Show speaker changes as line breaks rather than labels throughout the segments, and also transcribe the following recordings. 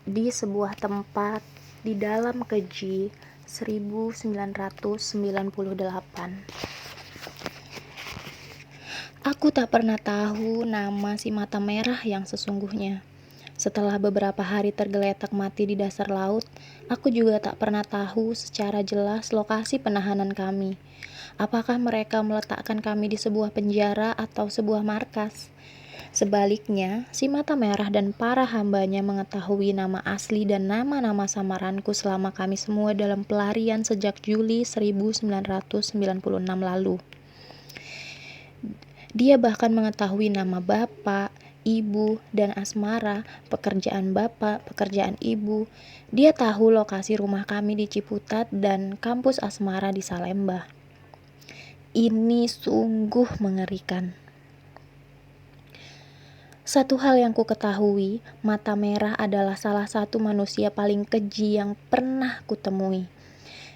di sebuah tempat di dalam keji 1998. Aku tak pernah tahu nama si mata merah yang sesungguhnya. Setelah beberapa hari tergeletak mati di dasar laut, aku juga tak pernah tahu secara jelas lokasi penahanan kami. Apakah mereka meletakkan kami di sebuah penjara atau sebuah markas? Sebaliknya, si mata merah dan para hambanya mengetahui nama asli dan nama-nama samaranku selama kami semua dalam pelarian sejak Juli 1996 lalu. Dia bahkan mengetahui nama bapak, ibu, dan asmara, pekerjaan bapak, pekerjaan ibu. Dia tahu lokasi rumah kami di Ciputat dan kampus asmara di Salemba. Ini sungguh mengerikan. Satu hal yang ku ketahui, mata merah adalah salah satu manusia paling keji yang pernah kutemui.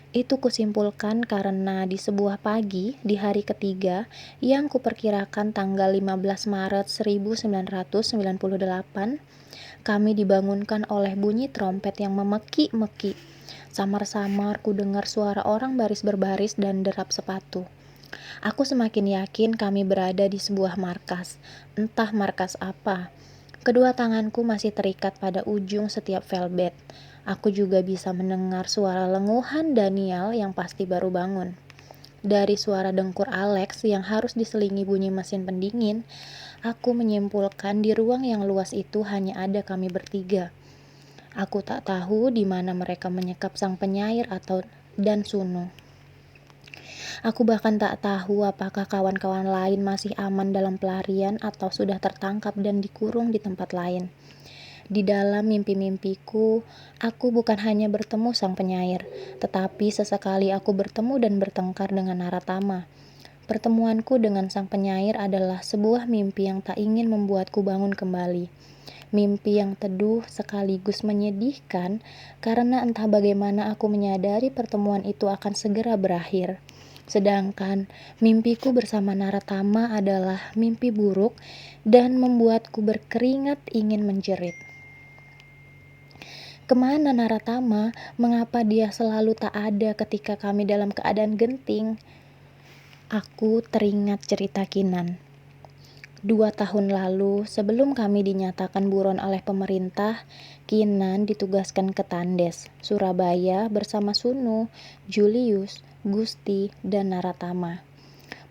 Itu kusimpulkan karena di sebuah pagi di hari ketiga yang kuperkirakan tanggal 15 Maret 1998, kami dibangunkan oleh bunyi trompet yang memeki-meki. Samar-samar ku dengar suara orang baris berbaris dan derap sepatu. Aku semakin yakin kami berada di sebuah markas, entah markas apa. Kedua tanganku masih terikat pada ujung setiap velvet. Aku juga bisa mendengar suara lenguhan Daniel yang pasti baru bangun. Dari suara dengkur Alex yang harus diselingi bunyi mesin pendingin, aku menyimpulkan di ruang yang luas itu hanya ada kami bertiga. Aku tak tahu di mana mereka menyekap sang penyair dan Sunu. Aku bahkan tak tahu apakah kawan-kawan lain masih aman dalam pelarian atau sudah tertangkap dan dikurung di tempat lain. Di dalam mimpi-mimpiku, aku bukan hanya bertemu sang penyair, tetapi sesekali aku bertemu dan bertengkar dengan Naratama. Pertemuanku dengan sang penyair adalah sebuah mimpi yang tak ingin membuatku bangun kembali. Mimpi yang teduh sekaligus menyedihkan karena entah bagaimana aku menyadari pertemuan itu akan segera berakhir. Sedangkan mimpiku bersama Naratama adalah mimpi buruk dan membuatku berkeringat ingin menjerit. Kemana Naratama? Mengapa dia selalu tak ada ketika kami dalam keadaan genting? Aku teringat cerita Kinan. 2 tahun lalu, sebelum kami dinyatakan buron oleh pemerintah, Kinan ditugaskan ke Tandes, Surabaya bersama Sunu, Julius, Gusti, dan Naratama.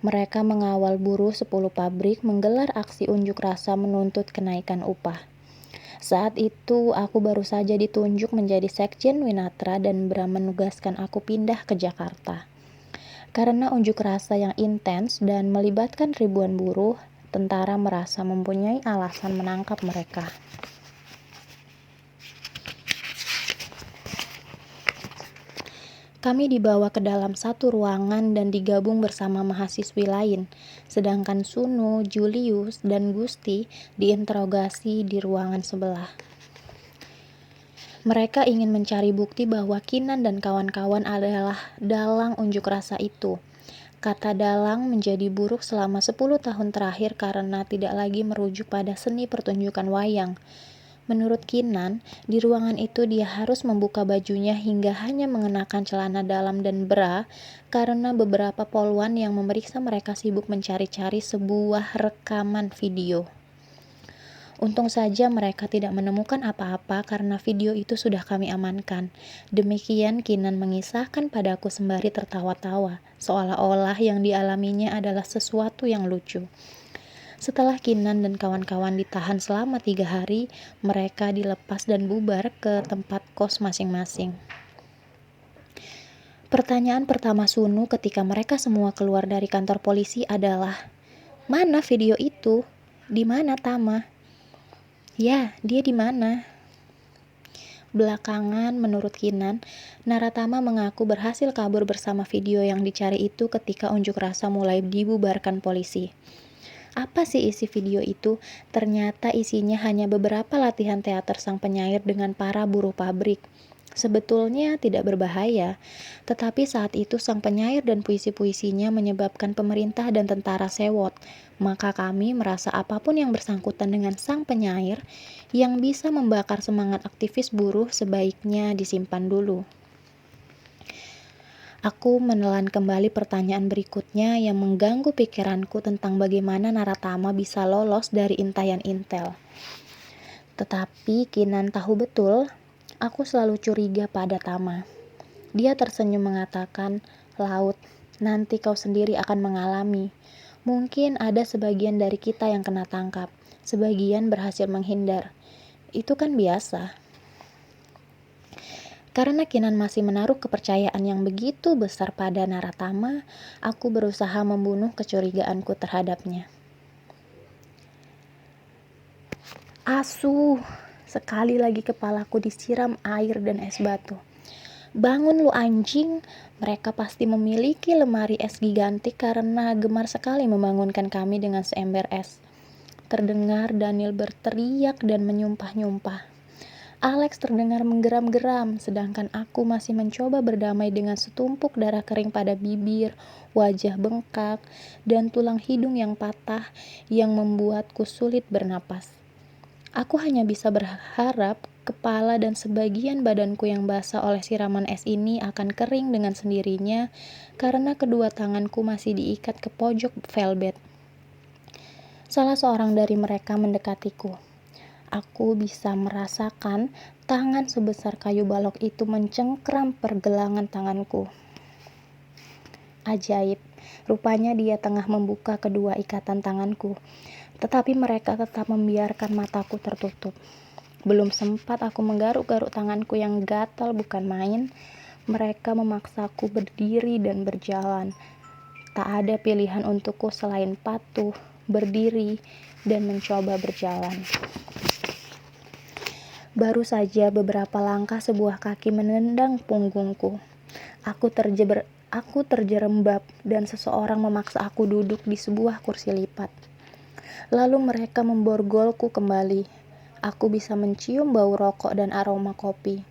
Mereka mengawal buruh 10 pabrik menggelar aksi unjuk rasa menuntut kenaikan upah. Saat itu, aku baru saja ditunjuk menjadi Sekjen Winatra dan Bram menugaskan aku pindah ke Jakarta. Karena unjuk rasa yang intens dan melibatkan ribuan buruh, tentara merasa mempunyai alasan menangkap mereka. Kami dibawa ke dalam satu ruangan dan digabung bersama mahasiswi lain, sedangkan Sunu, Julius, dan Gusti diinterogasi di ruangan sebelah. Mereka ingin mencari bukti bahwa Kinan dan kawan-kawan adalah dalang unjuk rasa itu. Kata dalang menjadi buruk selama 10 tahun terakhir karena tidak lagi merujuk pada seni pertunjukan wayang. Menurut Kinan, di ruangan itu dia harus membuka bajunya hingga hanya mengenakan celana dalam dan bra karena beberapa poluan yang memeriksa mereka sibuk mencari-cari sebuah rekaman video. Untung saja mereka tidak menemukan apa-apa karena video itu sudah kami amankan. Demikian Kinan mengisahkan padaku sembari tertawa-tawa, seolah-olah yang dialaminya adalah sesuatu yang lucu. Setelah Kinan dan kawan-kawan ditahan selama 3 hari, mereka dilepas dan bubar ke tempat kos masing-masing. Pertanyaan pertama Sunu ketika mereka semua keluar dari kantor polisi adalah, "Mana video itu? Di mana Tama?" "Ya, dia di mana?" Belakangan, menurut Kinan, Naratama mengaku berhasil kabur bersama video yang dicari itu ketika unjuk rasa mulai dibubarkan polisi. Apa sih isi video itu? Ternyata isinya hanya beberapa latihan teater sang penyair dengan para buruh pabrik. Sebetulnya tidak berbahaya, tetapi saat itu sang penyair dan puisi-puisinya menyebabkan pemerintah dan tentara sewot. Maka kami merasa apapun yang bersangkutan dengan sang penyair yang bisa membakar semangat aktivis buruh sebaiknya disimpan dulu. Aku menelan kembali pertanyaan berikutnya yang mengganggu pikiranku tentang bagaimana Naratama bisa lolos dari intaian Intel. Tetapi Kinan tahu betul, aku selalu curiga pada Tama. Dia tersenyum mengatakan, "Laut, nanti kau sendiri akan mengalami. Mungkin ada sebagian dari kita yang kena tangkap, sebagian berhasil menghindar. Itu kan biasa." Karena Kinan masih menaruh kepercayaan yang begitu besar pada Naratama, aku berusaha membunuh kecurigaanku terhadapnya. Asuh, sekali lagi kepalaku disiram air dan es batu. "Bangun lu anjing, mereka pasti memiliki lemari es gigantik karena gemar sekali membangunkan kami dengan seember es." Terdengar Daniel berteriak dan menyumpah-nyumpah. Alex terdengar menggeram-geram, sedangkan aku masih mencoba berdamai dengan setumpuk darah kering pada bibir, wajah bengkak, dan tulang hidung yang patah yang membuatku sulit bernapas. Aku hanya bisa berharap kepala dan sebagian badanku yang basah oleh siraman es ini akan kering dengan sendirinya karena kedua tanganku masih diikat ke pojok velvet. Salah seorang dari mereka mendekatiku. Aku bisa merasakan tangan sebesar kayu balok itu mencengkram pergelangan tanganku. Ajaib, rupanya dia tengah membuka kedua ikatan tanganku. Tetapi mereka tetap membiarkan mataku tertutup. Belum sempat aku menggaruk-garuk tanganku yang gatal bukan main, mereka memaksaku berdiri dan berjalan. Tak ada pilihan untukku selain patuh, berdiri, dan mencoba berjalan. Baru saja beberapa langkah sebuah kaki menendang punggungku. Aku terjerembab dan seseorang memaksa aku duduk di sebuah kursi lipat. Lalu mereka memborgolku kembali. Aku bisa mencium bau rokok dan aroma kopi.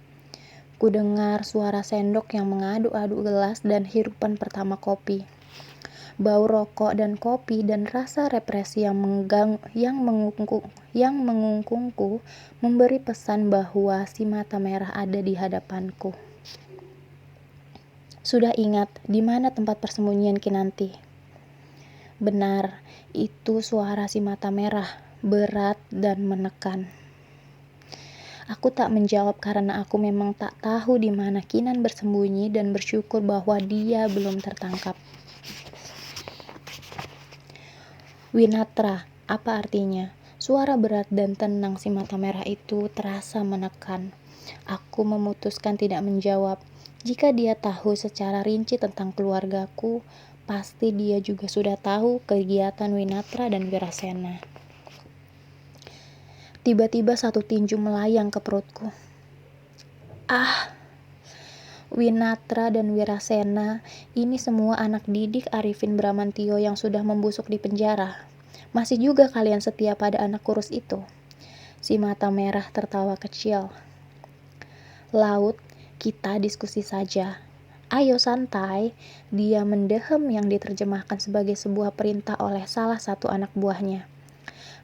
Ku dengar suara sendok yang mengaduk-aduk gelas dan hirupan pertama kopi. Bau rokok dan kopi dan rasa represi yang mengungkungku memberi pesan bahwa si mata merah ada di hadapanku. Sudah ingat di mana tempat persembunyian Kinanti? Benar, itu suara si mata merah, berat dan menekan. Aku tak menjawab karena aku memang tak tahu di mana Kinan bersembunyi dan bersyukur bahwa dia belum tertangkap. Winatra, apa artinya? Suara berat dan tenang si mata merah itu terasa menekan. Aku memutuskan tidak menjawab. Jika dia tahu secara rinci tentang keluargaku, pasti dia juga sudah tahu kegiatan Winatra dan Wirasena. Tiba-tiba satu tinju melayang ke perutku. Ah! Winatra dan Wirasena, ini semua anak didik Arifin Bramantio yang sudah membusuk di penjara. Masih juga kalian setia pada anak kurus itu? Si mata merah tertawa kecil. Laut, kita diskusi saja. Ayo santai, dia mendehem yang diterjemahkan sebagai sebuah perintah oleh salah satu anak buahnya.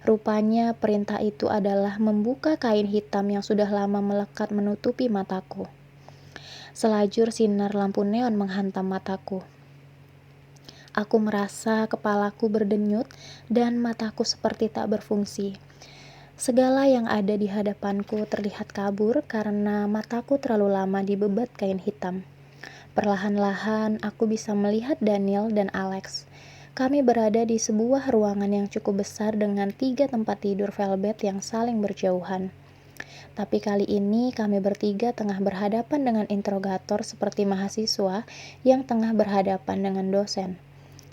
Rupanya perintah itu adalah membuka kain hitam yang sudah lama melekat menutupi mataku. Selajur sinar lampu neon menghantam mataku. Aku merasa kepalaku berdenyut dan mataku seperti tak berfungsi. Segala yang ada di hadapanku terlihat kabur karena mataku terlalu lama dibebat kain hitam. Perlahan-lahan aku bisa melihat Daniel dan Alex. Kami berada di sebuah ruangan yang cukup besar dengan 3 tempat tidur velvet yang saling berjauhan. Tapi kali ini kami bertiga tengah berhadapan dengan interogator seperti mahasiswa yang tengah berhadapan dengan dosen.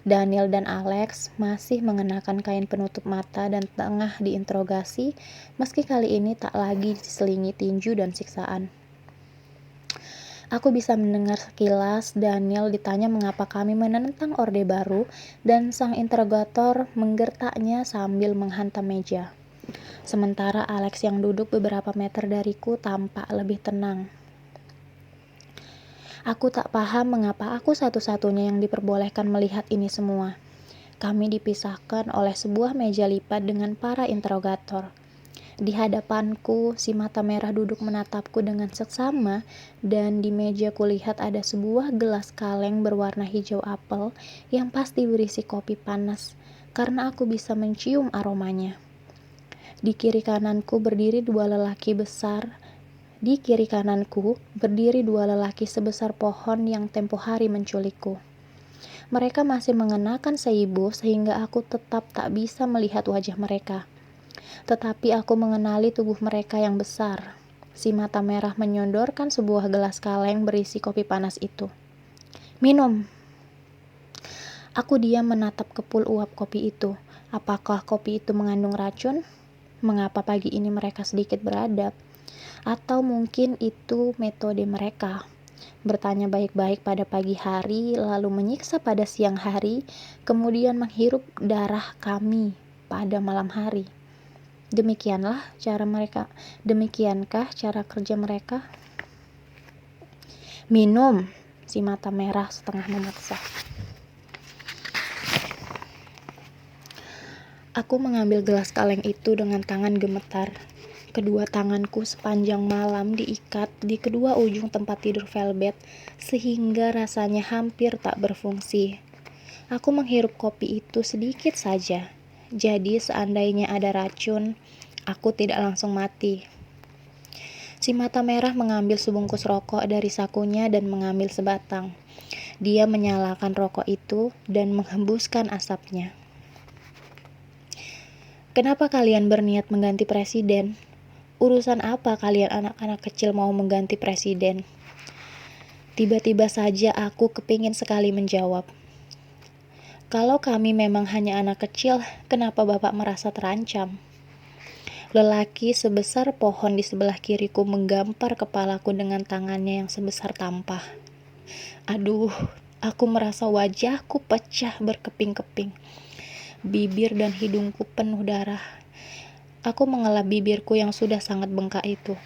Daniel dan Alex masih mengenakan kain penutup mata dan tengah diinterogasi, meski kali ini tak lagi diselingi tinju dan siksaan. Aku bisa mendengar sekilas Daniel ditanya mengapa kami menentang Orde Baru dan sang interogator menggertaknya sambil menghantam meja. Sementara Alex yang duduk beberapa meter dariku tampak lebih tenang. Aku tak paham mengapa aku satu-satunya yang diperbolehkan melihat ini semua. Kami dipisahkan oleh sebuah meja lipat dengan para interrogator. Di hadapanku, si mata merah duduk menatapku dengan seksama, dan di meja kulihat ada sebuah gelas kaleng berwarna hijau apel yang pasti berisi kopi panas, karena aku bisa mencium aromanya. Di kiri kananku berdiri dua lelaki besar. Di kiri kananku berdiri dua lelaki sebesar pohon yang tempo hari menculikku. Mereka masih mengenakan seibu sehingga aku tetap tak bisa melihat wajah mereka. Tetapi aku mengenali tubuh mereka yang besar. Si mata merah menyodorkan sebuah gelas kaleng berisi kopi panas itu. Minum. Aku diam menatap kepul uap kopi itu. Apakah kopi itu mengandung racun? Mengapa pagi ini mereka sedikit beradab? Atau mungkin itu metode mereka, bertanya baik-baik pada pagi hari, lalu menyiksa pada siang hari, kemudian menghirup darah kami pada malam hari. Demikiankah cara kerja mereka? Minum, si mata merah setengah memaksa. Aku mengambil gelas kaleng itu dengan tangan gemetar. Kedua tanganku sepanjang malam diikat di kedua ujung tempat tidur velvet, sehingga rasanya hampir tak berfungsi. Aku menghirup kopi itu sedikit saja. Jadi seandainya ada racun, aku tidak langsung mati. Si mata merah mengambil sebungkus rokok dari sakunya dan mengambil sebatang. Dia menyalakan rokok itu dan menghembuskan asapnya. Kenapa kalian berniat mengganti presiden? Urusan apa kalian anak-anak kecil mau mengganti presiden? Tiba-tiba saja aku kepingin sekali menjawab. Kalau kami memang hanya anak kecil, kenapa Bapak merasa terancam? Lelaki sebesar pohon di sebelah kiriku menggampar kepalaku dengan tangannya yang sebesar tampah. Aduh, aku merasa wajahku pecah berkeping-keping. Bibir dan hidungku penuh darah. Aku mengelap bibirku yang sudah sangat bengkak itu.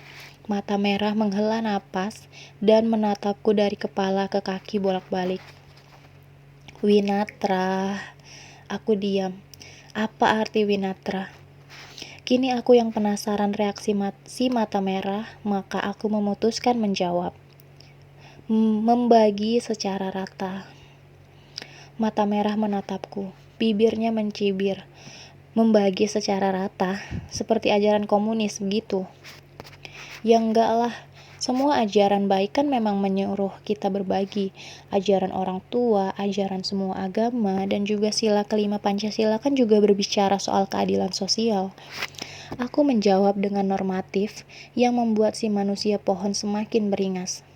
Mata merah menghela napas dan menatapku dari kepala ke kaki bolak-balik. Winatra. Aku diam. Apa arti Winatra? Kini aku yang penasaran reaksi si mata merah, maka aku memutuskan menjawab. Membagi secara rata. Mata merah menatapku. Bibirnya mencibir. Membagi secara rata, seperti ajaran komunis begitu. Ya enggak lah, semua ajaran baik kan memang menyuruh kita berbagi. Ajaran orang tua, ajaran semua agama, dan juga sila kelima Pancasila kan juga berbicara soal keadilan sosial. Aku menjawab dengan normatif yang membuat si manusia pohon semakin beringas.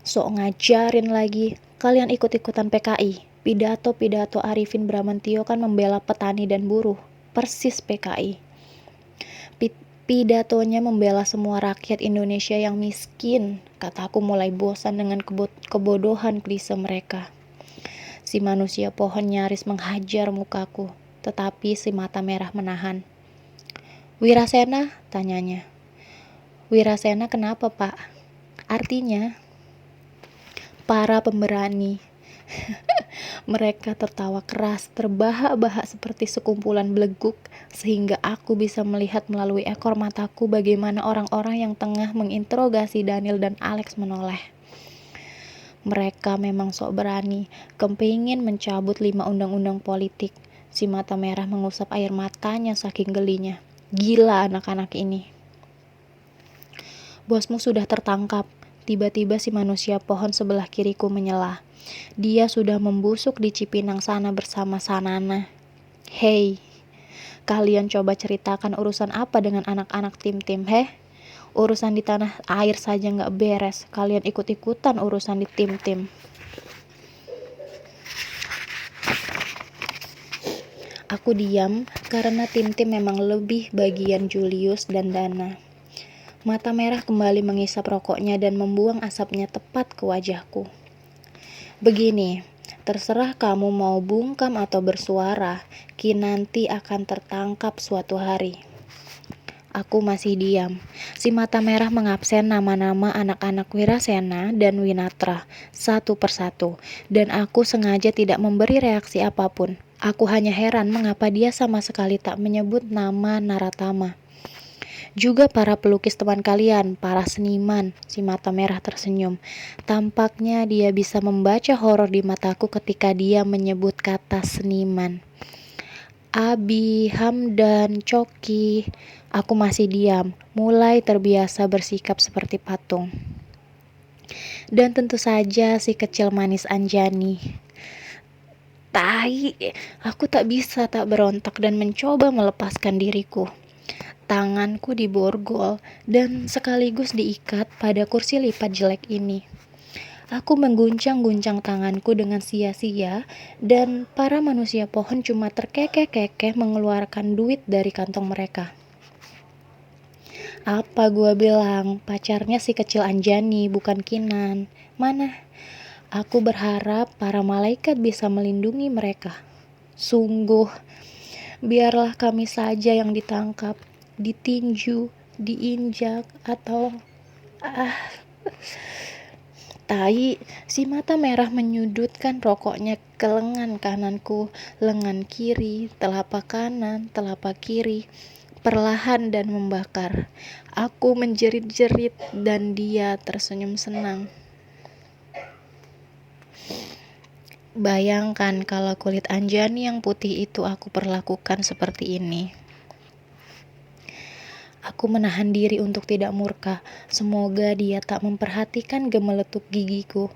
Sok ngajarin lagi, kalian ikut-ikutan PKI. Pidato Arifin Bramantio kan membela petani dan buruh, persis PKI. Pidatonya membela semua rakyat Indonesia yang miskin. Kataku mulai bosan dengan kebodohan klise mereka. Si manusia pohon nyaris menghajar mukaku, tetapi si mata merah menahan. Wirasena, tanyanya. Wirasena kenapa, Pak? Artinya, para pemberani. Mereka tertawa keras, terbahak-bahak seperti sekumpulan beleguk, sehingga aku bisa melihat melalui ekor mataku bagaimana orang-orang yang tengah menginterogasi Daniel dan Alex menoleh. Mereka memang sok berani, kepingin mencabut 5 undang-undang politik. Si mata merah mengusap air matanya saking gelinya. Gila anak-anak ini. Bosmu sudah tertangkap. Tiba-tiba si manusia pohon sebelah kiriku menyela. Dia sudah membusuk di Cipinang sana bersama Sanana. Hei, kalian coba ceritakan urusan apa dengan anak-anak tim-tim, Urusan di tanah air saja gak beres, kalian ikut-ikutan urusan di tim-tim. Aku diam karena tim-tim memang lebih bagian Julius dan Dana. Mata merah kembali mengisap rokoknya dan membuang asapnya tepat ke wajahku. Begini, terserah kamu mau bungkam atau bersuara, Kinanti akan tertangkap suatu hari. Aku masih diam. Si mata merah mengabsen nama-nama anak-anak Wirasena dan Winatra satu persatu, dan aku sengaja tidak memberi reaksi apapun. Aku hanya heran mengapa dia sama sekali tak menyebut nama Naratama. Juga para pelukis teman kalian, para seniman, si mata merah tersenyum. Tampaknya dia bisa membaca horor di mataku ketika dia menyebut kata seniman. Abi, Hamdan, Coki. Aku masih diam, mulai terbiasa bersikap seperti patung. Dan tentu saja si kecil manis Anjani. Tai, aku tak bisa tak berontak dan mencoba melepaskan diriku. Tanganku diborgol dan sekaligus diikat pada kursi lipat jelek ini. Aku mengguncang-guncang tanganku dengan sia-sia dan para manusia pohon cuma terkekeh-kekeh mengeluarkan duit dari kantong mereka. Apa gua bilang, pacarnya si kecil Anjani bukan Kinan. Mana? Aku berharap para malaikat bisa melindungi mereka. Sungguh, biarlah kami saja yang ditangkap, ditinju, diinjak, atau... Tai, si mata merah menyudutkan rokoknya ke lengan kananku, lengan kiri, telapak kanan, telapak kiri, perlahan dan membakar. Aku menjerit-jerit dan dia tersenyum senang. Bayangkan kalau kulit Anjani yang putih itu aku perlakukan seperti ini. Aku menahan diri untuk tidak murka. Semoga dia tak memperhatikan gemeletup gigiku.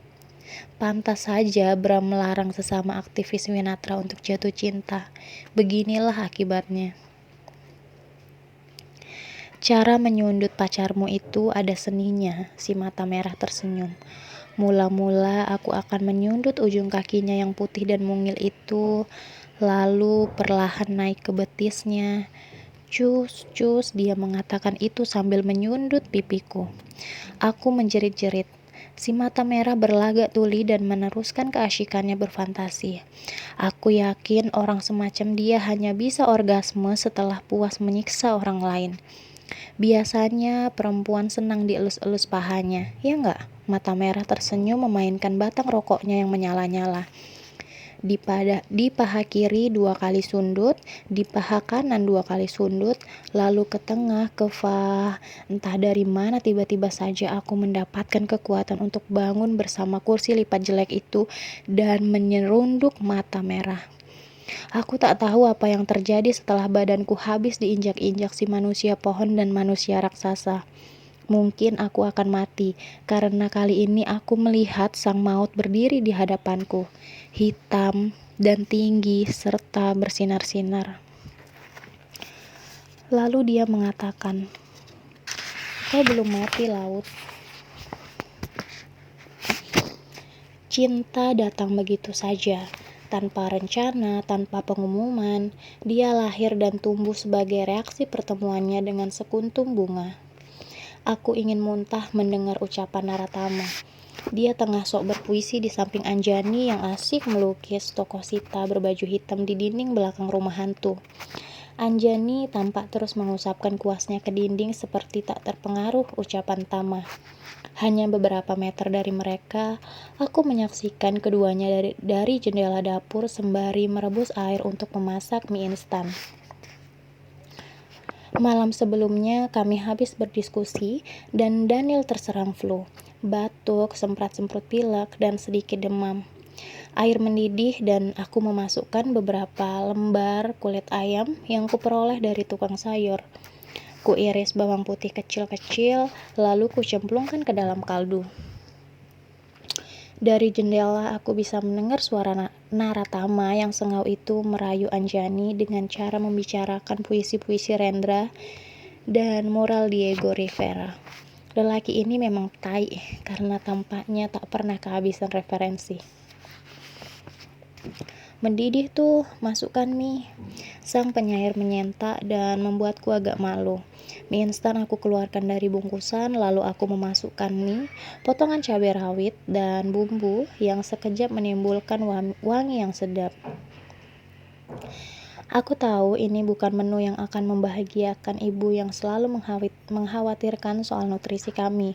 Pantas saja Bram melarang sesama aktivis Winatra untuk jatuh cinta. Beginilah akibatnya. Cara menyundut pacarmu itu ada seninya, si mata merah tersenyum. Mula-mula aku akan menyundut ujung kakinya yang putih dan mungil itu, lalu perlahan naik ke betisnya. Cus, cus, dia mengatakan itu sambil menyundut pipiku. Aku menjerit-jerit. Si mata merah berlagak tuli dan meneruskan keasyikannya berfantasi. Aku yakin orang semacam dia hanya bisa orgasme setelah puas menyiksa orang lain. Biasanya perempuan senang dielus-elus pahanya, ya enggak? Mata merah tersenyum memainkan batang rokoknya yang menyala-nyala. Di paha kiri 2 kali sundut, di paha kanan 2 kali sundut, lalu ke tengah, ke fa. Entah dari mana tiba-tiba saja aku mendapatkan kekuatan untuk bangun bersama kursi lipat jelek itu dan menyerunduk mata merah. Aku tak tahu apa yang terjadi setelah badanku habis diinjak-injak si manusia pohon dan manusia raksasa. Mungkin aku akan mati, karena kali ini aku melihat sang maut berdiri di hadapanku, hitam dan tinggi serta bersinar-sinar. Lalu dia mengatakan, "Kau belum mati, Laut." Cinta datang begitu saja, tanpa rencana, tanpa pengumuman. Dia lahir dan tumbuh sebagai reaksi pertemuannya dengan sekuntum bunga. Aku ingin muntah mendengar ucapan Naratama. Dia tengah sok berpuisi di samping Anjani yang asik melukis tokoh Sita berbaju hitam di dinding belakang rumah hantu. Anjani tampak terus mengusapkan kuasnya ke dinding seperti tak terpengaruh ucapan Tama. Hanya beberapa meter dari mereka, aku menyaksikan keduanya dari jendela dapur sembari merebus air untuk memasak mie instan. Malam sebelumnya kami habis berdiskusi dan Daniel terserang flu, batuk, semprot-semprot pilek, dan sedikit demam. Air mendidih dan aku memasukkan beberapa lembar kulit ayam yang kuperoleh dari tukang sayur. Kuiris bawang putih kecil-kecil, lalu kucemplungkan ke dalam kaldu. Dari jendela aku bisa mendengar suara Naratama yang sengau itu merayu Anjani dengan cara membicarakan puisi-puisi Rendra dan moral Diego Rivera. Lelaki ini memang tai karena tampaknya tak pernah kehabisan referensi. Mendidih tuh, masukkan mie. Sang penyair menyentak dan membuatku agak malu. Mie instan aku keluarkan dari bungkusan, lalu aku memasukkan mie, potongan cabai rawit, dan bumbu yang sekejap menimbulkan wangi yang sedap. Aku tahu ini bukan menu yang akan membahagiakan ibu yang selalu mengkhawatirkan soal nutrisi kami.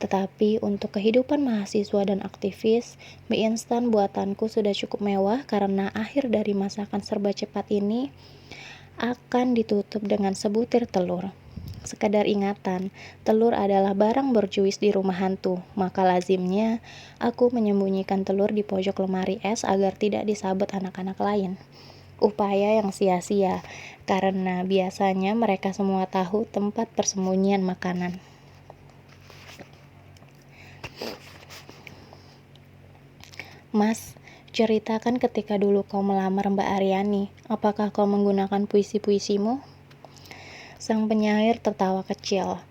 Tetapi untuk kehidupan mahasiswa dan aktivis, mie instan buatanku sudah cukup mewah karena akhir dari masakan serba cepat ini akan ditutup dengan sebutir telur. Sekadar ingatan, telur adalah barang berjuis di rumah hantu, maka lazimnya aku menyembunyikan telur di pojok lemari es agar tidak disabet anak-anak lain. Upaya yang sia-sia, karena biasanya mereka semua tahu tempat persembunyian makanan. Mas, ceritakan ketika dulu kau melamar Mbak Aryani, apakah kau menggunakan puisi-puisimu? Sang penyair tertawa kecil.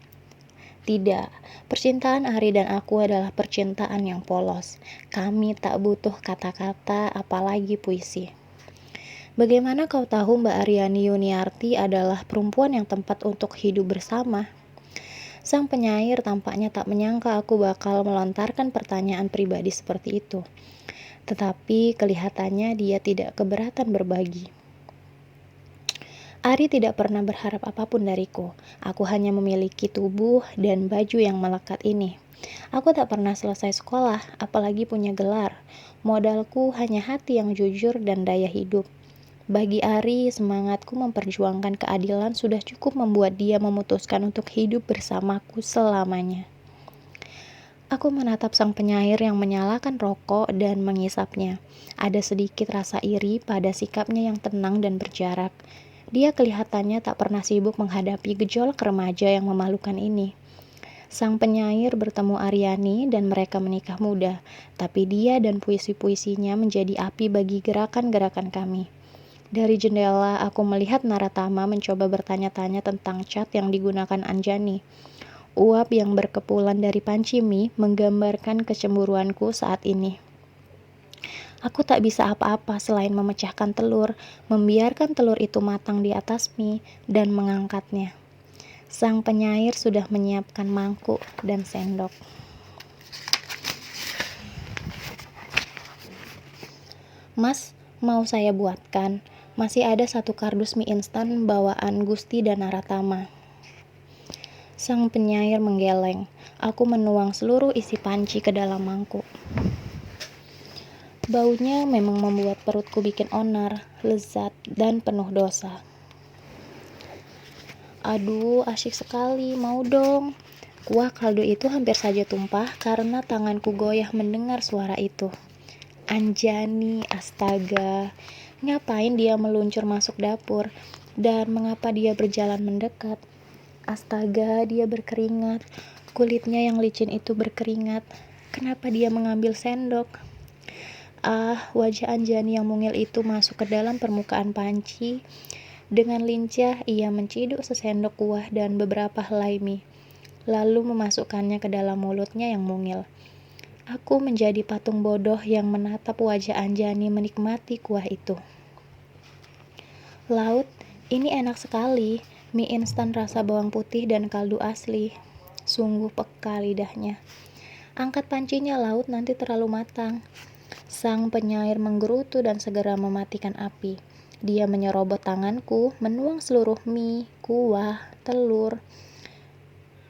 Tidak, percintaan Ari dan aku adalah percintaan yang polos. Kami tak butuh kata-kata apalagi puisi. Bagaimana kau tahu Mbak Aryani Yuniarti adalah perempuan yang tepat untuk hidup bersama? Sang penyair tampaknya tak menyangka aku bakal melontarkan pertanyaan pribadi seperti itu. Tetapi kelihatannya dia tidak keberatan berbagi. Ari tidak pernah berharap apapun dariku. Aku hanya memiliki tubuh dan baju yang melekat ini. Aku tak pernah selesai sekolah, apalagi punya gelar. Modalku hanya hati yang jujur dan daya hidup. Bagi Ari, semangatku memperjuangkan keadilan sudah cukup membuat dia memutuskan untuk hidup bersamaku selamanya. Aku menatap sang penyair yang menyalakan rokok dan mengisapnya. Ada sedikit rasa iri pada sikapnya yang tenang dan berjarak. Dia kelihatannya tak pernah sibuk menghadapi gejolak remaja yang memalukan ini. Sang penyair bertemu Aryani dan mereka menikah muda, tapi dia dan puisi-puisinya menjadi api bagi gerakan-gerakan kami. Dari jendela, aku melihat Naratama mencoba bertanya-tanya tentang cat yang digunakan Anjani. Uap yang berkepulan dari panci mie menggambarkan kecemburuanku saat ini. Aku tak bisa apa-apa selain memecahkan telur, membiarkan telur itu matang di atas mie, dan mengangkatnya. Sang penyair sudah menyiapkan mangkuk dan sendok. Mas, mau saya buatkan? Masih ada satu kardus mie instan bawaan Gusti dan Naratama. Sang penyair menggeleng. Aku menuang seluruh isi panci ke dalam mangkuk. Baunya memang membuat perutku bikin onar, lezat, dan penuh dosa. Aduh, asyik sekali, mau dong. Kuah kaldu itu hampir saja tumpah karena tanganku goyah mendengar suara itu. Anjani, astaga. Ngapain dia meluncur masuk dapur? Dan mengapa dia berjalan mendekat? Astaga, dia berkeringat. Kulitnya yang licin itu berkeringat. Kenapa dia mengambil sendok? Wajah Anjani yang mungil itu masuk ke dalam permukaan panci. Dengan lincah, ia menciduk sesendok kuah dan beberapa helai mie, lalu memasukkannya ke dalam mulutnya yang mungil. Aku menjadi patung bodoh yang menatap wajah Anjani menikmati kuah itu. Laut, ini enak sekali. Mie instan rasa bawang putih dan kaldu asli. Sungguh peka lidahnya. Angkat pancinya, Laut, nanti terlalu matang. Sang penyair menggerutu dan segera mematikan api. Dia menyerobot tanganku, menuang seluruh mie, kuah, telur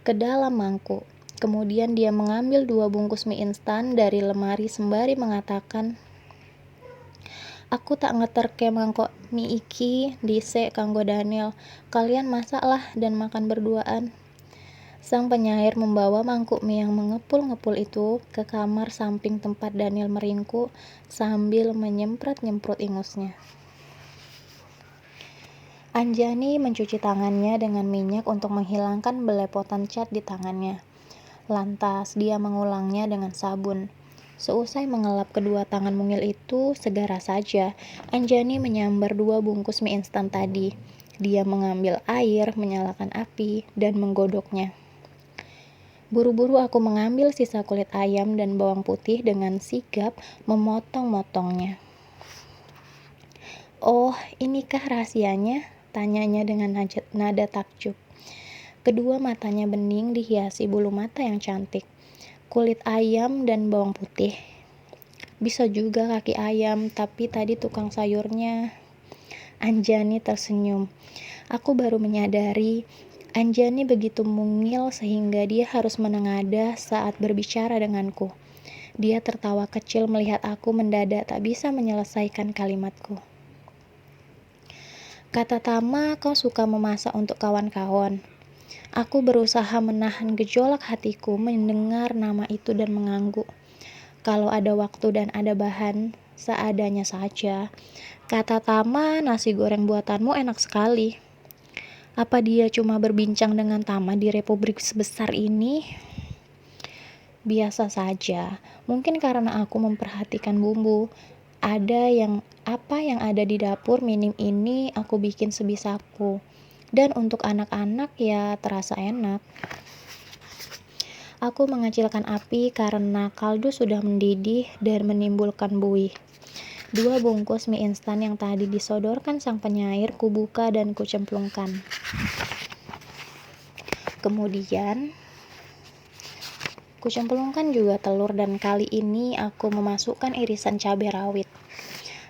ke dalam mangkuk. Kemudian dia mengambil 2 bungkus mie instan dari lemari sembari mengatakan, "Aku tak ngeterke mangkok mie iki, dhisik kanggo Daniel. Kalian masaklah dan makan berduaan." Sang penyair membawa mangkuk mie yang mengepul-ngepul itu ke kamar samping tempat Daniel meringkuk sambil menyemprot-nyemprot ingusnya. Anjani mencuci tangannya dengan minyak untuk menghilangkan belepotan cat di tangannya. Lantas dia mengulangnya dengan sabun. Seusai mengelap kedua tangan mungil itu, segera saja Anjani menyambar 2 bungkus mie instan tadi. Dia mengambil air, menyalakan api, dan menggodoknya. Buru-buru aku mengambil sisa kulit ayam dan bawang putih dengan sigap memotong-motongnya. "Oh, inikah rahasianya?" tanyanya dengan nada takjub. Kedua matanya bening dihiasi bulu mata yang cantik. "Kulit ayam dan bawang putih. Bisa juga kaki ayam, tapi tadi tukang sayurnya." Anjani tersenyum. Aku baru menyadari, Anjani begitu mungil sehingga dia harus menengadah saat berbicara denganku. Dia tertawa kecil melihat aku mendadak tak bisa menyelesaikan kalimatku. Kata Tama, kau suka memasak untuk kawan-kawan. Aku berusaha menahan gejolak hatiku mendengar nama itu dan mengangguk. Kalau ada waktu dan ada bahan, seadanya saja. Kata Tama, nasi goreng buatanmu enak sekali. Apa dia cuma berbincang dengan Tama di Republik sebesar ini? Biasa saja. Mungkin karena aku memperhatikan bumbu. Apa yang ada di dapur minim ini aku bikin sebisaku. Dan untuk anak-anak ya terasa enak. Aku mengecilkan api karena kaldu sudah mendidih dan menimbulkan buih. 2 bungkus mie instan yang tadi disodorkan sang penyair kubuka dan kucemplungkan. Kemudian kucemplungkan juga telur dan kali ini aku memasukkan irisan cabai rawit.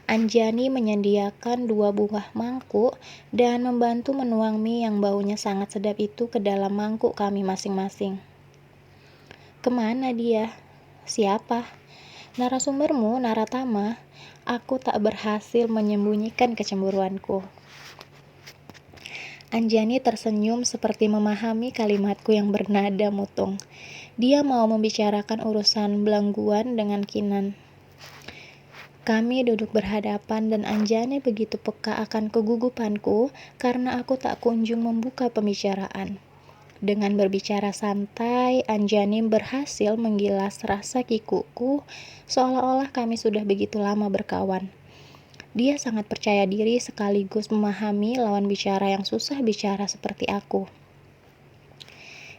Anjani menyediakan 2 buah mangkuk dan membantu menuang mie yang baunya sangat sedap itu ke dalam mangkuk kami masing-masing. Kemana dia? Siapa? Narasumbermu, Naratama. Aku tak berhasil menyembunyikan kecemburuanku. Anjani tersenyum seperti memahami kalimatku yang bernada mutung. Dia mau membicarakan urusan belangguan dengan Kinan. Kami duduk berhadapan dan Anjani begitu peka akan kegugupanku karena aku tak kunjung membuka pembicaraan. Dengan berbicara santai, Anjani berhasil menggilas rasa kikuku seolah-olah kami sudah begitu lama berkawan. Dia sangat percaya diri sekaligus memahami lawan bicara yang susah bicara seperti aku.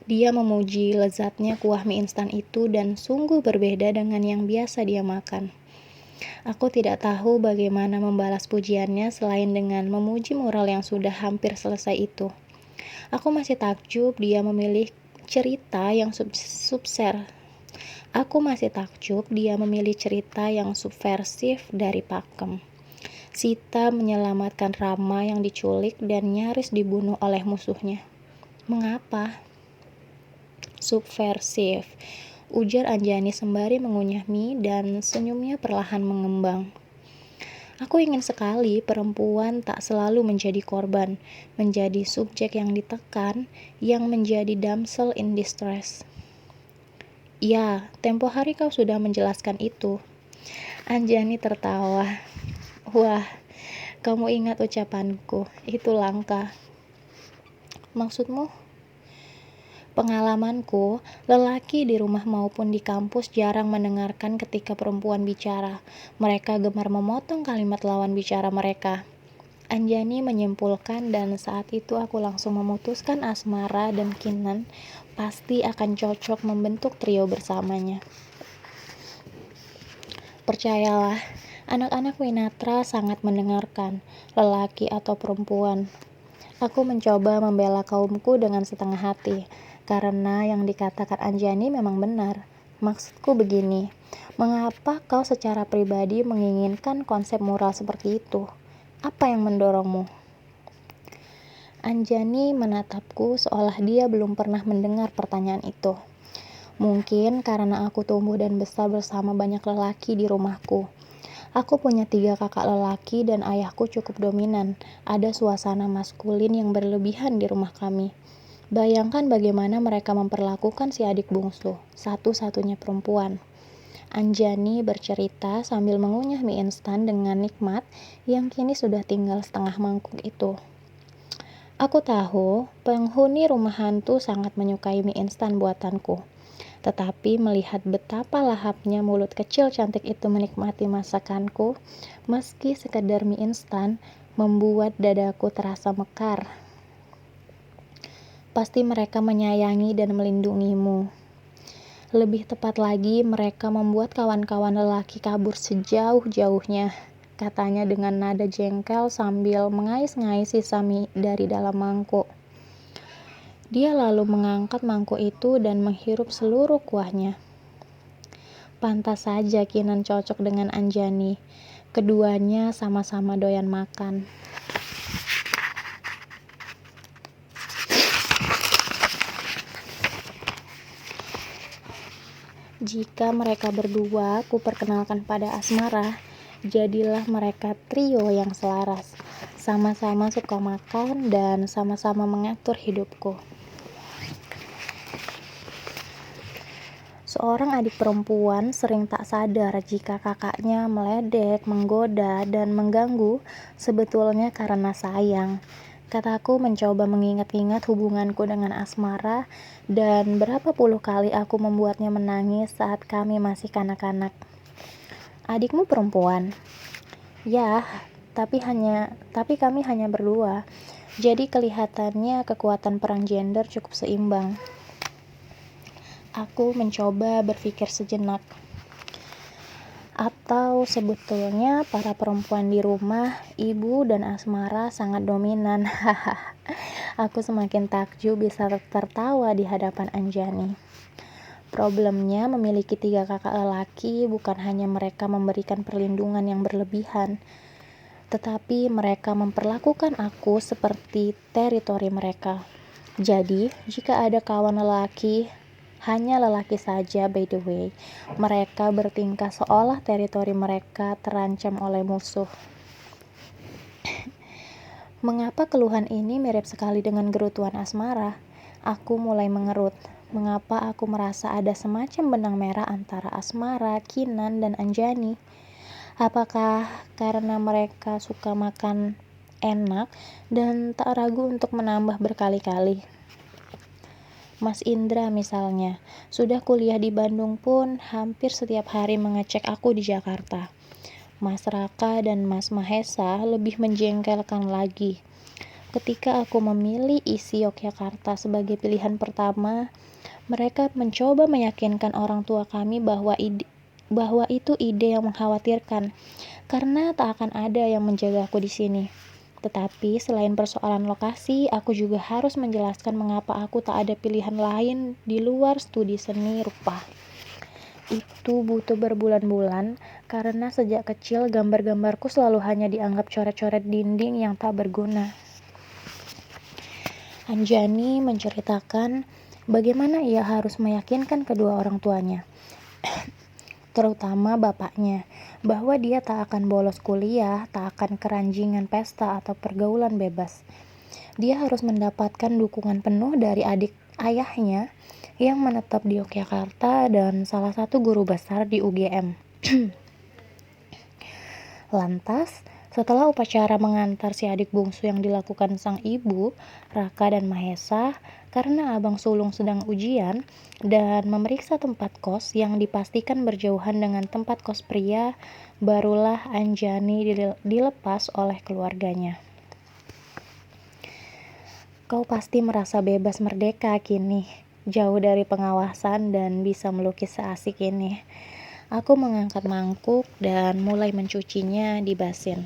Dia memuji lezatnya kuah mie instan itu dan sungguh berbeda dengan yang biasa dia makan. Aku tidak tahu bagaimana membalas pujiannya selain dengan memuji mural yang sudah hampir selesai itu. Aku masih takjub dia memilih cerita yang subversif dari pakem. Sita menyelamatkan Rama yang diculik dan nyaris dibunuh oleh musuhnya. Mengapa? Subversif, ujar Anjani sembari mengunyah mie dan senyumnya perlahan mengembang. Aku ingin sekali perempuan tak selalu menjadi korban, menjadi subjek yang ditekan, yang menjadi damsel in distress. Ya, tempo hari kau sudah menjelaskan itu. Anjani tertawa. Wah, kamu ingat ucapanku, itu langka. Maksudmu? Pengalamanku, lelaki di rumah maupun di kampus jarang mendengarkan ketika perempuan bicara. Mereka gemar memotong kalimat lawan bicara mereka. Anjani menyimpulkan dan saat itu aku langsung memutuskan Asmara dan Kinan pasti akan cocok membentuk trio bersamanya. Percayalah, anak-anak Winatra sangat mendengarkan, lelaki atau perempuan. Aku mencoba membela kaumku dengan setengah hati. Karena yang dikatakan Anjani memang benar. Maksudku begini, mengapa kau secara pribadi menginginkan konsep moral seperti itu? Apa yang mendorongmu? Anjani menatapku seolah dia belum pernah mendengar pertanyaan itu. Mungkin karena aku tumbuh dan besar bersama banyak lelaki di rumahku. Aku punya 3 kakak lelaki dan ayahku cukup dominan. Ada suasana maskulin yang berlebihan di rumah kami. Bayangkan bagaimana mereka memperlakukan si adik bungsu, satu-satunya perempuan. Anjani bercerita sambil mengunyah mie instan dengan nikmat yang kini sudah tinggal setengah mangkuk itu. Aku tahu penghuni rumah hantu sangat menyukai mie instan buatanku. Tetapi melihat betapa lahapnya mulut kecil cantik itu menikmati masakanku, meski sekedar mie instan, membuat dadaku terasa mekar. Pasti mereka menyayangi dan melindungimu. Lebih tepat lagi, mereka membuat kawan-kawan lelaki kabur sejauh-jauhnya, katanya dengan nada jengkel sambil mengais-ngais sisa mie dari dalam mangkuk. Dia lalu mengangkat mangkuk itu dan menghirup seluruh kuahnya. Pantas saja Kinan cocok dengan Anjani. Keduanya sama-sama doyan makan. Jika mereka berdua kuperkenalkan pada Asmara, jadilah mereka trio yang selaras, sama-sama suka makan dan sama-sama mengatur hidupku. Seorang adik perempuan sering tak sadar jika kakaknya meledek, menggoda, dan mengganggu, sebetulnya karena sayang. Kataku mencoba mengingat-ingat hubunganku dengan Asmara, dan berapa puluh kali aku membuatnya menangis saat kami masih kanak-kanak. Adikmu perempuan? Ya, tapi kami hanya berdua. Jadi kelihatannya kekuatan perang gender cukup seimbang. Aku mencoba berpikir sejenak. Atau sebetulnya para perempuan di rumah, ibu dan Asmara sangat dominan. Aku semakin takjub bisa tertawa di hadapan Anjani. Problemnya memiliki 3 kakak lelaki bukan hanya mereka memberikan perlindungan yang berlebihan, tetapi mereka memperlakukan aku seperti teritori mereka. Jadi, jika ada kawan lelaki, hanya lelaki saja by the way, mereka bertingkah seolah teritori mereka terancam oleh musuh. Mengapa keluhan ini mirip sekali dengan gerutuan Asmara? Aku mulai mengerut. Mengapa aku merasa ada semacam benang merah antara Asmara, Kinan, dan Anjani? Apakah karena mereka suka makan enak dan tak ragu untuk menambah berkali-kali? Mas Indra misalnya, sudah kuliah di Bandung pun hampir setiap hari mengecek aku di Jakarta. Mas Raka dan Mas Mahesa lebih menjengkelkan lagi. Ketika aku memilih isi Yogyakarta sebagai pilihan pertama, mereka mencoba meyakinkan orang tua kami bahwa itu ide yang mengkhawatirkan, karena tak akan ada yang menjagaku di sini. Tetapi selain persoalan lokasi, aku juga harus menjelaskan mengapa aku tak ada pilihan lain di luar studi seni rupa. Itu butuh berbulan-bulan, karena sejak kecil gambar-gambarku selalu hanya dianggap coret-coret dinding yang tak berguna. Anjani menceritakan bagaimana ia harus meyakinkan kedua orang tuanya, terutama bapaknya, bahwa dia tak akan bolos kuliah, tak akan keranjingan pesta atau pergaulan bebas. Dia harus mendapatkan dukungan penuh dari adik ayahnya yang menetap di Yogyakarta dan salah satu guru besar di UGM. Lantas, setelah upacara mengantar si adik bungsu yang dilakukan sang ibu, Raka dan Mahesa, karena abang sulung sedang ujian, dan memeriksa tempat kos yang dipastikan berjauhan dengan tempat kos pria, barulah Anjani dilepas oleh keluarganya. Kau pasti merasa bebas merdeka kini, jauh dari pengawasan dan bisa melukis seasik ini. Aku mengangkat mangkuk dan mulai mencucinya di basin.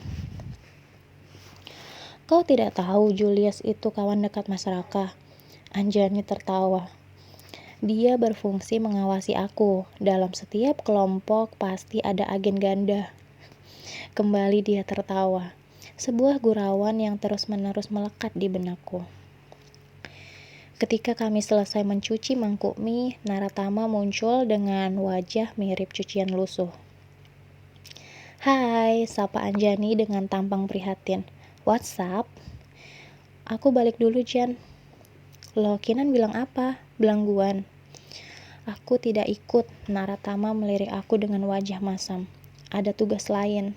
Kau tidak tahu Julius itu kawan dekat Mas Raka? Anjani tertawa. Dia berfungsi mengawasi aku. Dalam setiap kelompok pasti ada agen ganda. Kembali dia tertawa. Sebuah gurauan yang terus-menerus melekat di benakku. Ketika kami selesai mencuci mangkuk mie, Naratama muncul dengan wajah mirip cucian lusuh. Hai, sapa Anjani dengan tampang prihatin. What's up? Aku balik dulu, Jan. Loh, Kinan bilang apa? Belangguan. Aku tidak ikut, Naratama melirik aku dengan wajah masam. Ada tugas lain.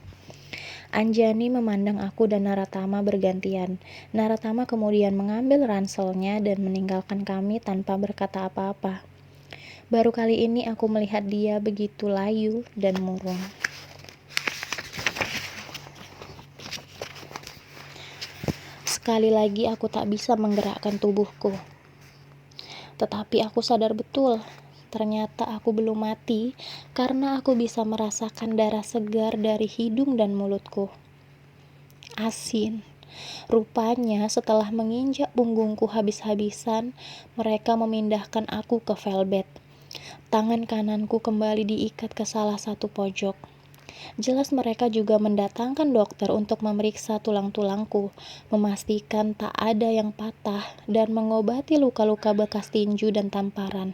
Anjani memandang aku dan Naratama bergantian. Naratama kemudian mengambil ranselnya dan meninggalkan kami tanpa berkata apa-apa. Baru kali ini aku melihat dia begitu layu dan murung. Sekali lagi aku tak bisa menggerakkan tubuhku. Tetapi aku sadar betul, ternyata aku belum mati karena aku bisa merasakan darah segar dari hidung dan mulutku. Asin. Rupanya setelah menginjak punggungku habis-habisan, mereka memindahkan aku ke velvet. Tangan kananku kembali diikat ke salah satu pojok. Jelas mereka juga mendatangkan dokter untuk memeriksa tulang-tulangku, memastikan tak ada yang patah, dan mengobati luka-luka bekas tinju dan tamparan.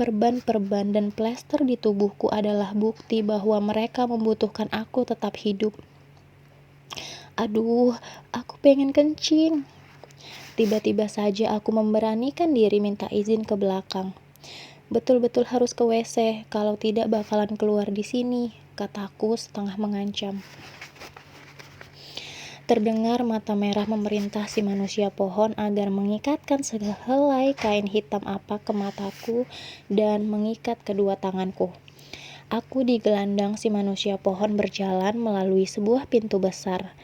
Perban-perban dan plester di tubuhku adalah bukti bahwa mereka membutuhkan aku tetap hidup. Aduh, aku pengen kencing. Tiba-tiba saja aku memberanikan diri minta izin ke belakang. Betul-betul harus ke WC, kalau tidak bakalan keluar di sini, kataku setengah mengancam. Terdengar mata merah memerintah si manusia pohon agar mengikatkan sehelai kain hitam apa ke mataku dan mengikat kedua tanganku. Aku digelandang si manusia pohon berjalan melalui sebuah pintu besar.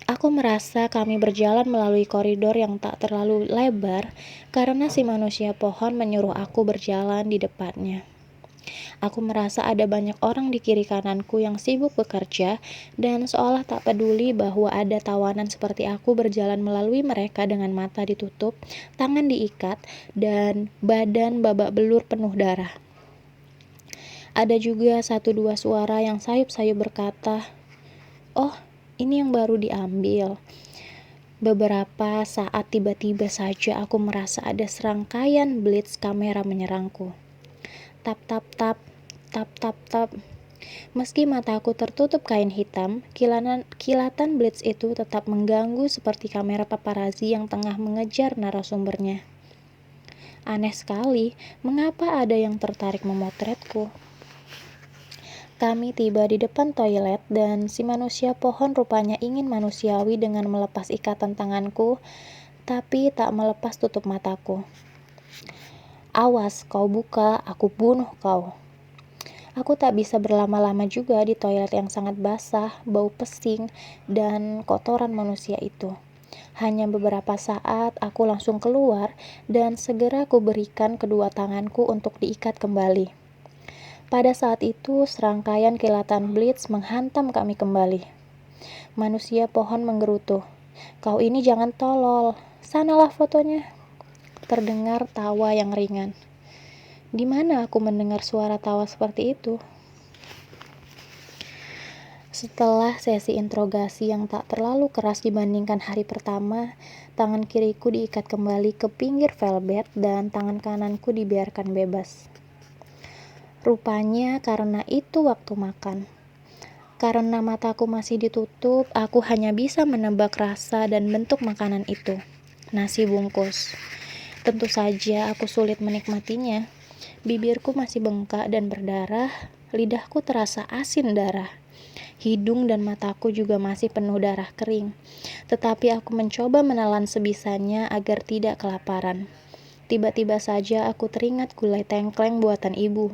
Aku merasa kami berjalan melalui koridor yang tak terlalu lebar karena si manusia pohon menyuruh aku berjalan di depannya. Aku merasa ada banyak orang di kiri kananku yang sibuk bekerja dan seolah tak peduli bahwa ada tawanan seperti aku berjalan melalui mereka dengan mata ditutup, tangan diikat, dan badan babak belur penuh darah. Ada juga satu dua suara yang sayup-sayup berkata, "Oh, ini yang baru diambil." Beberapa saat tiba-tiba saja aku merasa ada serangkaian blitz kamera menyerangku. Tap tap tap, tap tap tap. Meski mataku tertutup kain hitam, kilatan blitz itu tetap mengganggu seperti kamera paparazzi yang tengah mengejar narasumbernya. Aneh sekali, mengapa ada yang tertarik memotretku? Kami tiba di depan toilet dan si manusia pohon rupanya ingin manusiawi dengan melepas ikatan tanganku, tapi tak melepas tutup mataku. "Awas, kau buka, aku bunuh kau." Aku tak bisa berlama-lama juga di toilet yang sangat basah, bau pesing, dan kotoran manusia itu. Hanya beberapa saat aku langsung keluar dan segera aku berikan kedua tanganku untuk diikat kembali. Pada saat itu, serangkaian kilatan blitz menghantam kami kembali. Manusia pohon menggerutu, "Kau ini jangan tolol, sanalah fotonya." Terdengar tawa yang ringan. Di mana aku mendengar suara tawa seperti itu? Setelah sesi interogasi yang tak terlalu keras dibandingkan hari pertama, tangan kiriku diikat kembali ke pinggir velvet dan tangan kananku dibiarkan bebas. Rupanya karena itu waktu makan. Karena mataku masih ditutup, aku hanya bisa menebak rasa dan bentuk makanan itu. Nasi bungkus. Tentu saja aku sulit menikmatinya. Bibirku masih bengkak dan berdarah, lidahku terasa asin darah. Hidung dan mataku juga masih penuh darah kering. Tetapi aku mencoba menelan sebisanya agar tidak kelaparan. Tiba-tiba saja aku teringat gulai tengkleng buatan ibu.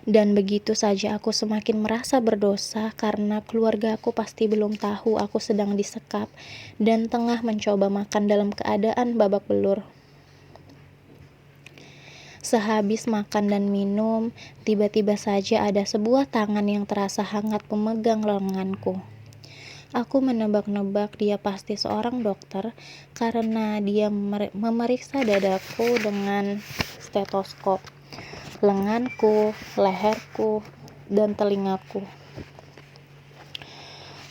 Dan begitu saja aku semakin merasa berdosa karena keluargaku pasti belum tahu aku sedang disekap dan tengah mencoba makan dalam keadaan babak belur. Sehabis makan dan minum, tiba-tiba saja ada sebuah tangan yang terasa hangat memegang lenganku. Aku menebak-nebak dia pasti seorang dokter karena dia memeriksa dadaku dengan stetoskop, lenganku, leherku, dan telingaku.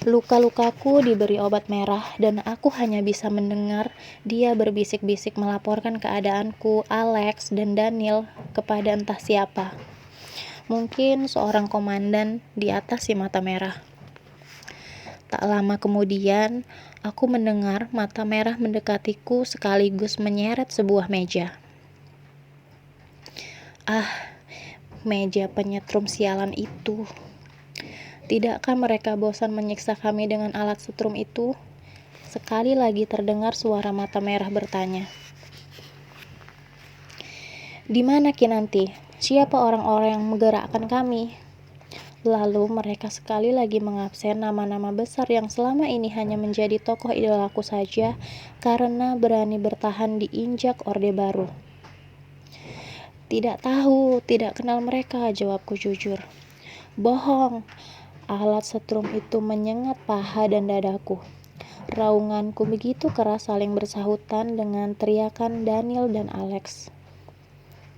Luka-lukaku diberi obat merah dan aku hanya bisa mendengar dia berbisik-bisik melaporkan keadaanku, Alex, dan Daniel kepada entah siapa. Mungkin seorang komandan di atas si mata merah. Tak lama kemudian, aku mendengar mata merah mendekatiku sekaligus menyeret sebuah meja. Ah, meja penyetrum sialan itu. Tidakkah mereka bosan menyiksa kami dengan alat setrum itu? Sekali lagi terdengar suara mata merah bertanya. "Di mana Kinanti? Siapa orang-orang yang menggerakkan kami?" Lalu mereka sekali lagi mengabsen nama-nama besar yang selama ini hanya menjadi tokoh idolaku saja karena berani bertahan diinjak Orde Baru. "Tidak tahu, tidak kenal mereka," jawabku jujur. "Bohong." Alat setrum itu menyengat paha dan dadaku. Raunganku begitu keras saling bersahutan dengan teriakan Daniel dan Alex.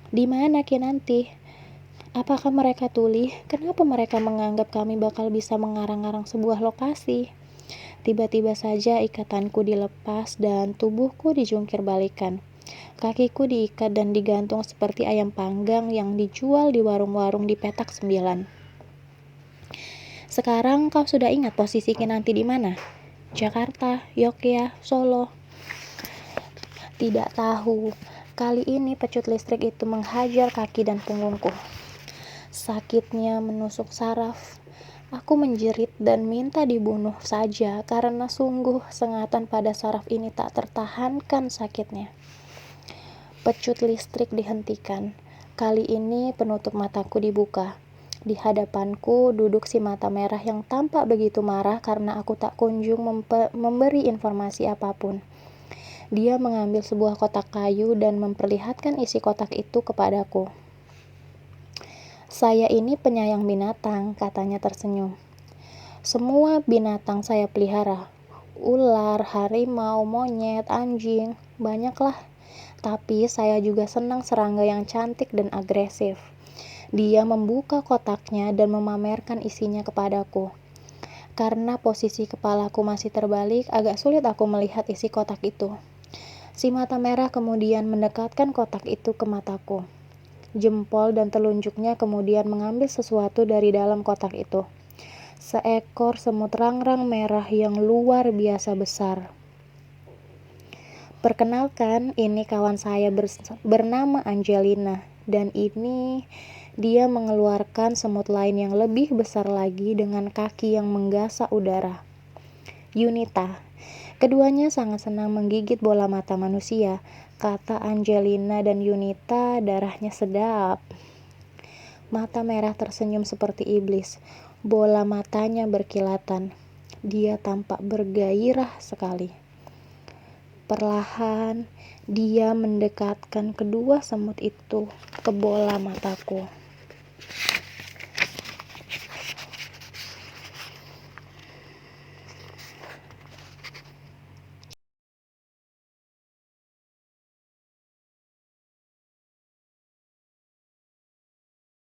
"Di mana Kinanti? Apakah mereka tuli? Kenapa mereka menganggap kami bakal bisa mengarang-arang sebuah lokasi?" Tiba-tiba saja ikatanku dilepas dan tubuhku dijungkir balikan. Kakiku diikat dan digantung seperti ayam panggang yang dijual di warung-warung di petak 9. Sekarang kau sudah ingat posisi Kinanti di mana? Jakarta, Yogyakarta, Solo. Tidak tahu. Kali ini pecut listrik itu menghajar kaki dan punggungku. Sakitnya menusuk saraf. Aku menjerit dan minta dibunuh saja karena sungguh sengatan pada saraf ini tak tertahankan sakitnya. Pecut listrik dihentikan. Kali ini penutup mataku dibuka. Di hadapanku duduk si mata merah yang tampak begitu marah karena aku tak kunjung memberi informasi apapun. Dia mengambil sebuah kotak kayu dan memperlihatkan isi kotak itu kepadaku. Saya ini penyayang binatang, katanya tersenyum. Semua binatang saya pelihara. Ular, harimau, monyet, anjing, banyaklah. Tapi saya juga senang serangga yang cantik dan agresif. Dia membuka kotaknya dan memamerkan isinya kepadaku. Karena posisi kepalaku masih terbalik, agak sulit aku melihat isi kotak itu. Si mata merah kemudian mendekatkan kotak itu ke mataku. Jempol dan telunjuknya kemudian mengambil sesuatu dari dalam kotak itu. Seekor semut rangrang merah yang luar biasa besar. Perkenalkan, ini kawan saya bernama Angelina. Dan ini dia mengeluarkan semut lain yang lebih besar lagi dengan kaki yang menggasak udara. Yunita. Keduanya sangat senang menggigit bola mata manusia. Kata Angelina dan Yunita, darahnya sedap. Mata merah tersenyum seperti iblis. Bola matanya berkilatan. Dia tampak bergairah sekali. Perlahan, dia mendekatkan kedua semut itu ke bola mataku.